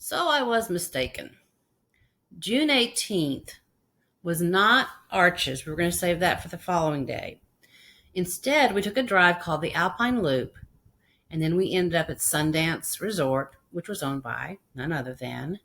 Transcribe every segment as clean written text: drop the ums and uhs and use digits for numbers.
So I was mistaken. June 18th was not Arches. We were going to save that for the following day. Instead, we took a drive called the Alpine Loop, and then we ended up at Sundance Resort, which was owned by none other than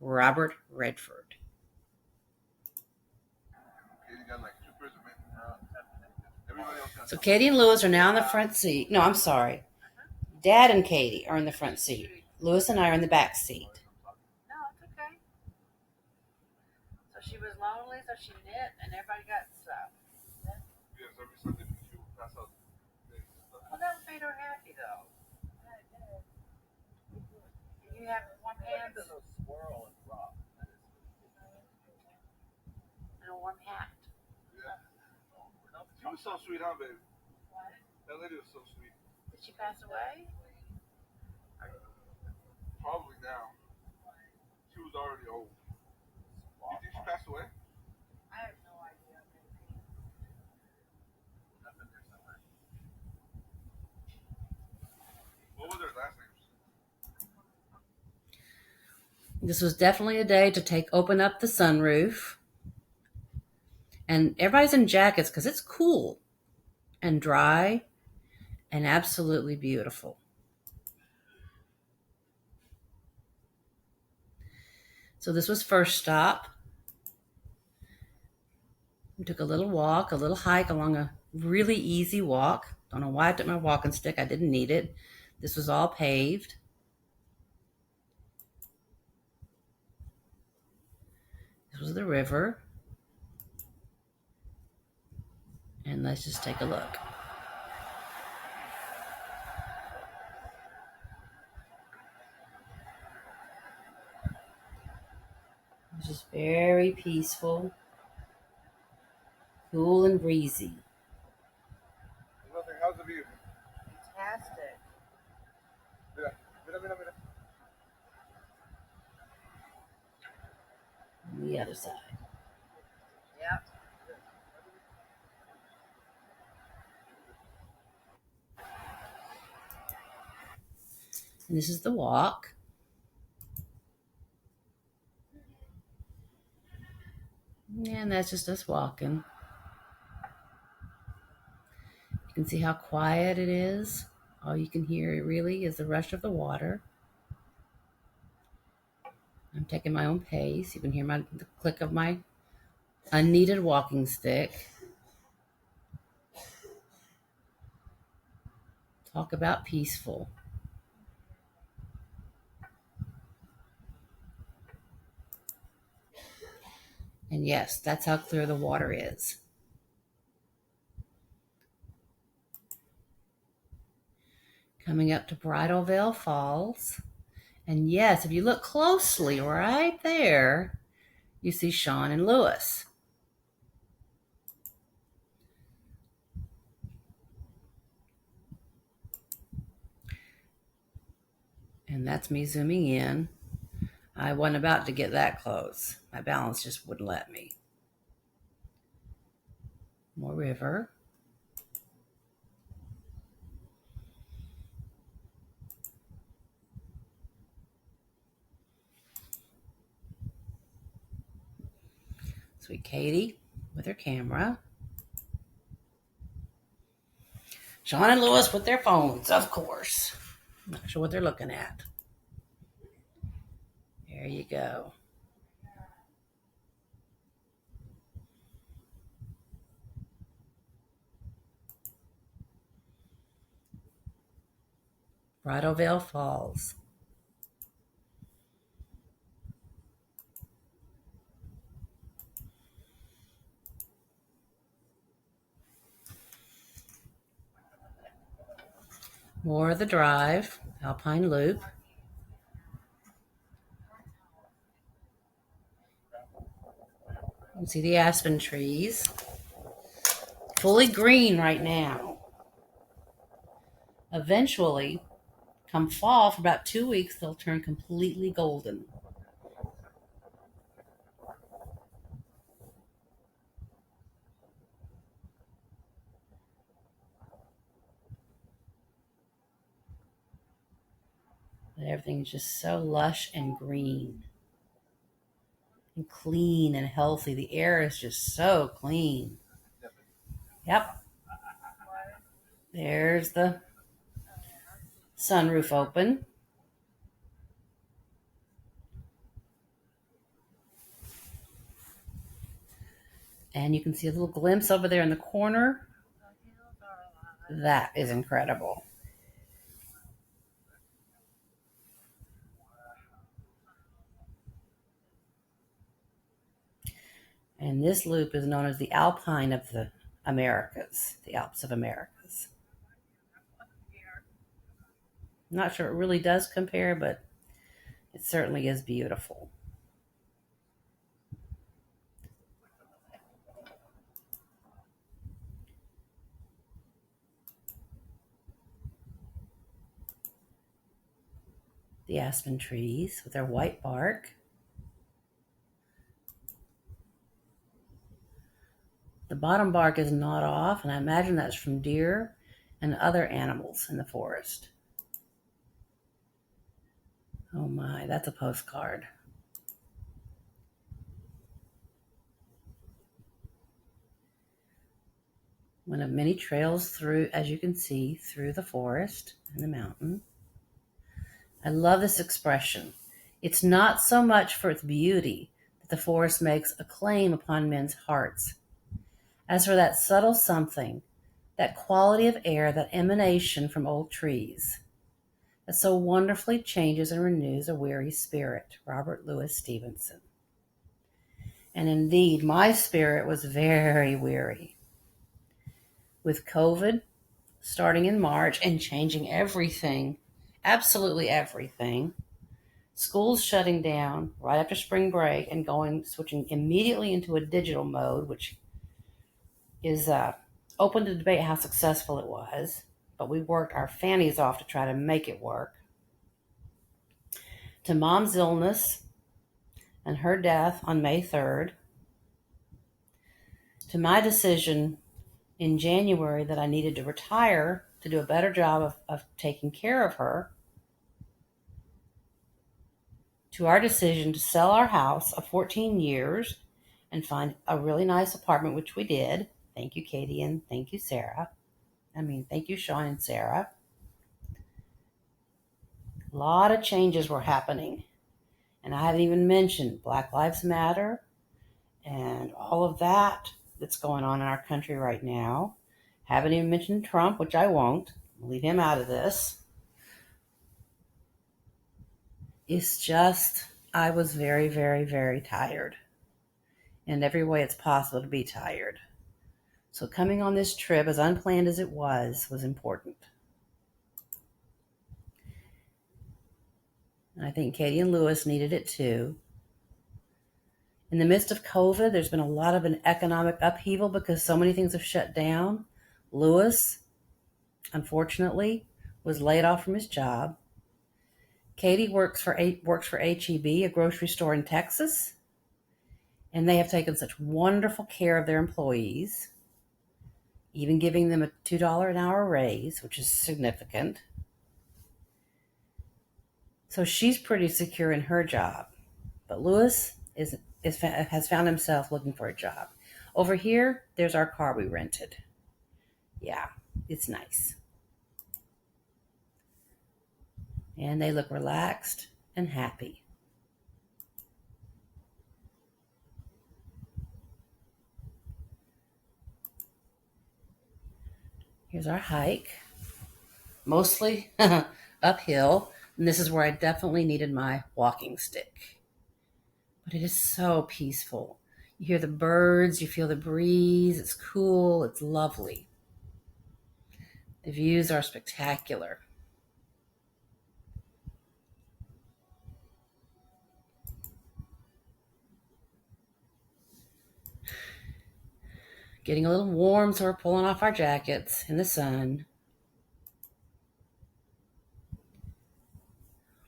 Robert Redford. So Katie and Lewis are now in the front seat. No, I'm sorry. Dad and Katie are in the front seat. Lewis and I are in the back seat. No, it's okay. So she was lonely, so she knit, and everybody got stuff. Yes, every Sunday she would pass out things. Well, that made her happy, though. You have warm hands and a warm hat. Yeah. She was so sweet, huh, baby? What? That lady was so sweet. Did she pass away? Probably now. She was already old. You think she passed away? I have no idea. What was their last names? This was definitely a day to open up the sunroof. And everybody's in jackets because it's cool and dry and absolutely beautiful. So this was first stop. We took a little walk, a little hike along a really easy walk. Don't know why I took my walking stick. I didn't need it. This was all paved. This was the river. And let's just take a look. It's just very peaceful, cool and breezy. Nothing. How's the view? Fantastic. Mira. On the other side. Yep. And this is the walk. And that's just us walking. You can see how quiet it is. All you can hear really is the rush of the water. I'm taking my own pace. You can hear the click of my unneeded walking stick. Talk about peaceful. And yes, that's how clear the water is. Coming up to Bridal Veil Falls. And yes, if you look closely right there, you see Sean and Lewis. And that's me zooming in. I wasn't about to get that close. My balance just wouldn't let me. More river. Sweet Katie with her camera. Sean and Lewis with their phones, of course. Not sure what they're looking at. There you go. Bridal Veil Falls. More of the drive, Alpine Loop. You can see the aspen trees. Fully green right now. Eventually, come fall, for about 2 weeks, they'll turn completely golden. everything's just so lush and green and clean and healthy. The air is just so clean. Yep. There's the sunroof open. And you can see a little glimpse over there in the corner. That is incredible. And this loop is known as the Alpine of the Americas, the Alps of Americas. I'm not sure it really does compare, but it certainly is beautiful. The aspen trees with their white bark. The bottom bark is gnawed off, and I imagine that's from deer and other animals in the forest. Oh my, that's a postcard. One of many trails through, as you can see, through the forest and the mountain. I love this expression. It's not so much for its beauty that the forest makes a claim upon men's hearts, as for that subtle something, that quality of air, that emanation from old trees, that so wonderfully changes and renews a weary spirit. Robert Louis Stevenson. And indeed, my spirit was very weary. With COVID starting in March and changing everything, absolutely everything, schools shutting down right after spring break and switching immediately into a digital mode, which is open to debate how successful it was, but we worked our fannies off to try to make it work. To Mom's illness and her death on May 3rd, to my decision in January that I needed to retire to do a better job of taking care of her, to our decision to sell our house of 14 years and find a really nice apartment, which we did. Thank you, Katie, and thank you, Sarah. Thank you, Sean and Sarah. A lot of changes were happening. And I haven't even mentioned Black Lives Matter and all of that that's going on in our country right now. Haven't even mentioned Trump, which I won't. I'll leave him out of this. It's just, I was very, very, very tired. In every way it's possible to be tired. So coming on this trip, as unplanned as it was important. And I think Katie and Lewis needed it too. In the midst of COVID, there's been a lot of an economic upheaval because so many things have shut down. Lewis, unfortunately, was laid off from his job. Katie works for HEB, a grocery store in Texas, and they have taken such wonderful care of their employees, even giving them a $2 an hour raise, which is significant. So she's pretty secure in her job. But Lewis has found himself looking for a job. Over here, there's our car we rented. Yeah, it's nice. And they look relaxed and happy. Here's our hike. Mostly uphill. And this is where I definitely needed my walking stick. But it is so peaceful. You hear the birds, you feel the breeze. It's cool, it's lovely. The views are spectacular. Getting a little warm, so we're pulling off our jackets in the sun.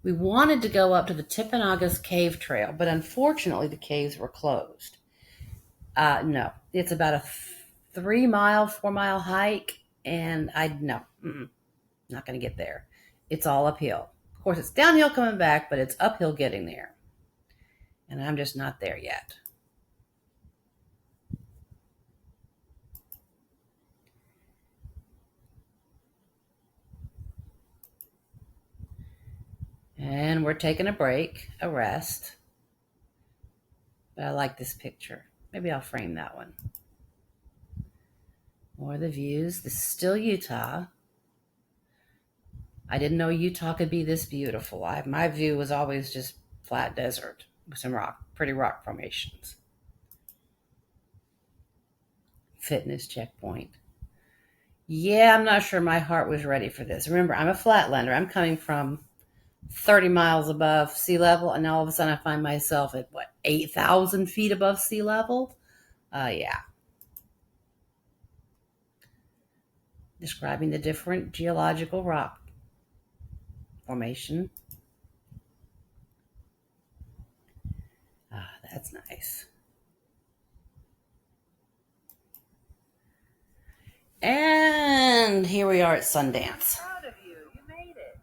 We wanted to go up to the Timpanogos Cave Trail, but unfortunately the caves were closed. No, it's about a 4-mile hike, and not going to get there. It's all uphill. course, it's downhill coming back, but it's uphill getting there. And I'm just not there yet. And we're taking a break, a rest. But I like this picture. Maybe I'll frame that one. More of the views. This is still Utah. I didn't know Utah could be this beautiful. My view was always just flat desert with some pretty rock formations. Fitness checkpoint. Yeah, I'm not sure my heart was ready for this. Remember, I'm a flatlander. I'm coming from 30 miles above sea level, and all of a sudden I find myself at 8,000 feet above sea level? Yeah. Describing the different geological rock formation. That's nice. And here we are at Sundance. Proud of you. You made it.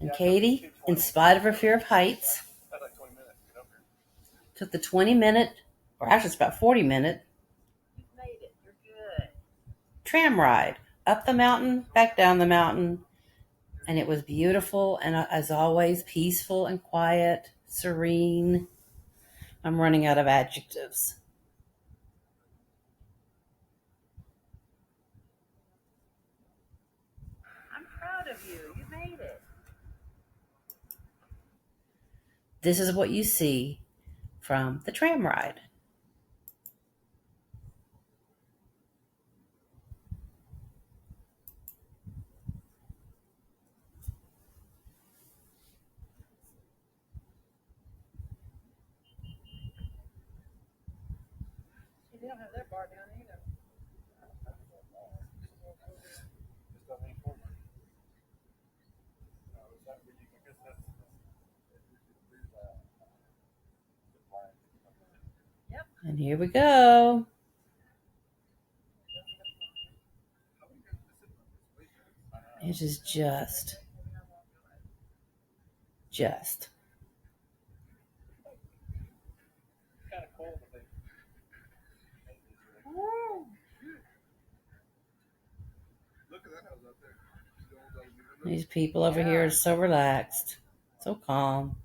And Katie, in spite of her fear of heights, Had like 20 minutes to get up here. took the 20-minute, or actually it's about 40-minute, You made it. You're good. tram ride up the mountain, back down the mountain. And it was beautiful and, as always, peaceful and quiet, serene. I'm running out of adjectives. I'm proud of you. You made it. This is what you see from the tram ride. See, they don't have their bar down either. It's got any form. Is that where you can get that? Yep. And here we go. It is just. Kind of cold, but they. Look at that house out there. These people over here are so relaxed, so calm.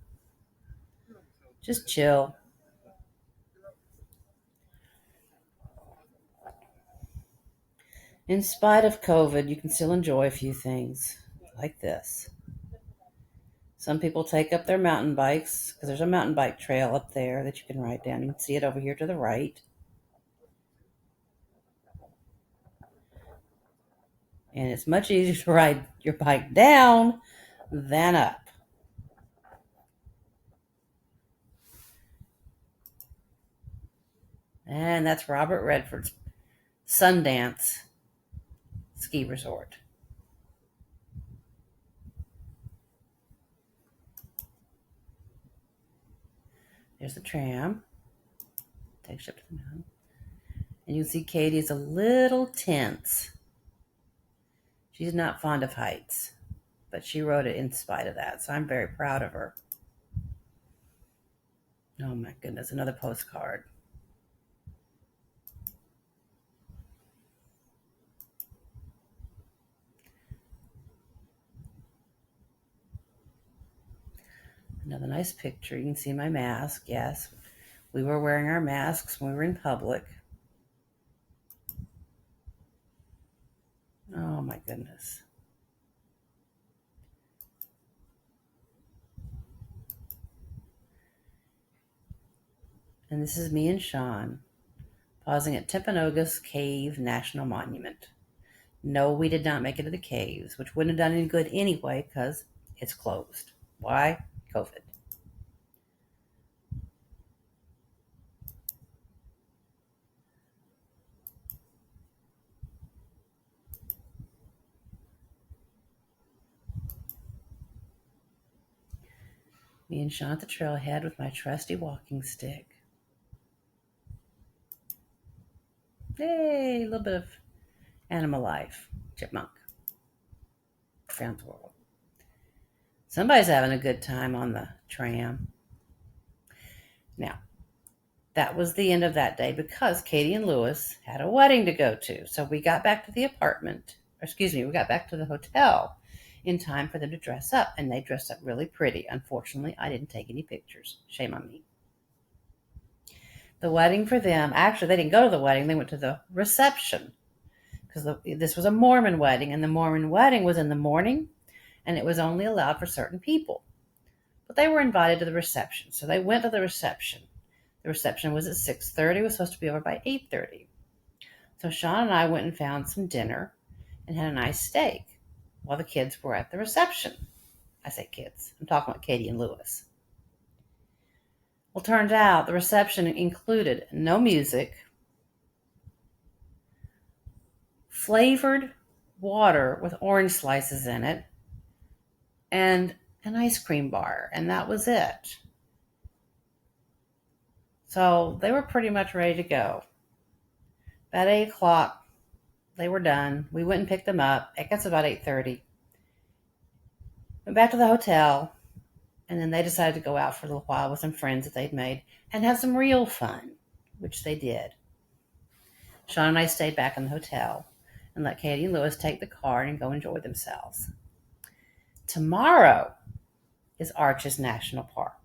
Just chill. In spite of COVID, you can still enjoy a few things like this. Some people take up their mountain bikes because there's a mountain bike trail up there that you can ride down. You can see it over here to the right. And it's much easier to ride your bike down than up. And that's Robert Redford's Sundance ski resort. There's the tram. Takes you up to the mountain. And you can see Katie's a little tense. She's not fond of heights, but she rode it in spite of that. So I'm very proud of her. Oh my goodness, another postcard. Another nice picture. You can see my mask. Yes, we were wearing our masks when we were in public. Oh my goodness. And this is me and Sean pausing at Timpanogos Cave National Monument. No, we did not make it to the caves, which wouldn't have done any good anyway because it's closed. Why? COVID. Me and Sean at the trailhead with my trusty walking stick. Hey, a little bit of animal life. Chipmunk. Around the world. Somebody's having a good time on the tram. Now, that was the end of that day because Katie and Lewis had a wedding to go to. So we got back to the we got back to the hotel in time for them to dress up, and they dressed up really pretty. Unfortunately, I didn't take any pictures. Shame on me. The wedding for them, actually, they didn't go to the wedding, they went to the reception because this was a Mormon wedding, and the Mormon wedding was in the morning, and it was only allowed for certain people. But they were invited to the reception, so they went to the reception. The reception was at 6:30. It was supposed to be over by 8:30. So Sean and I went and found some dinner and had a nice steak while the kids were at the reception. I say kids. I'm talking about Katie and Lewis. Well, turned out the reception included no music, flavored water with orange slices in it, and an ice cream bar, and that was it. So they were pretty much ready to go. About 8 o'clock, they were done. We went and picked them up. I guess about 8:30. Went back to the hotel, and then they decided to go out for a little while with some friends that they'd made and have some real fun, which they did. Sean and I stayed back in the hotel and let Katie and Lewis take the car and go enjoy themselves. Tomorrow is Arches National Park.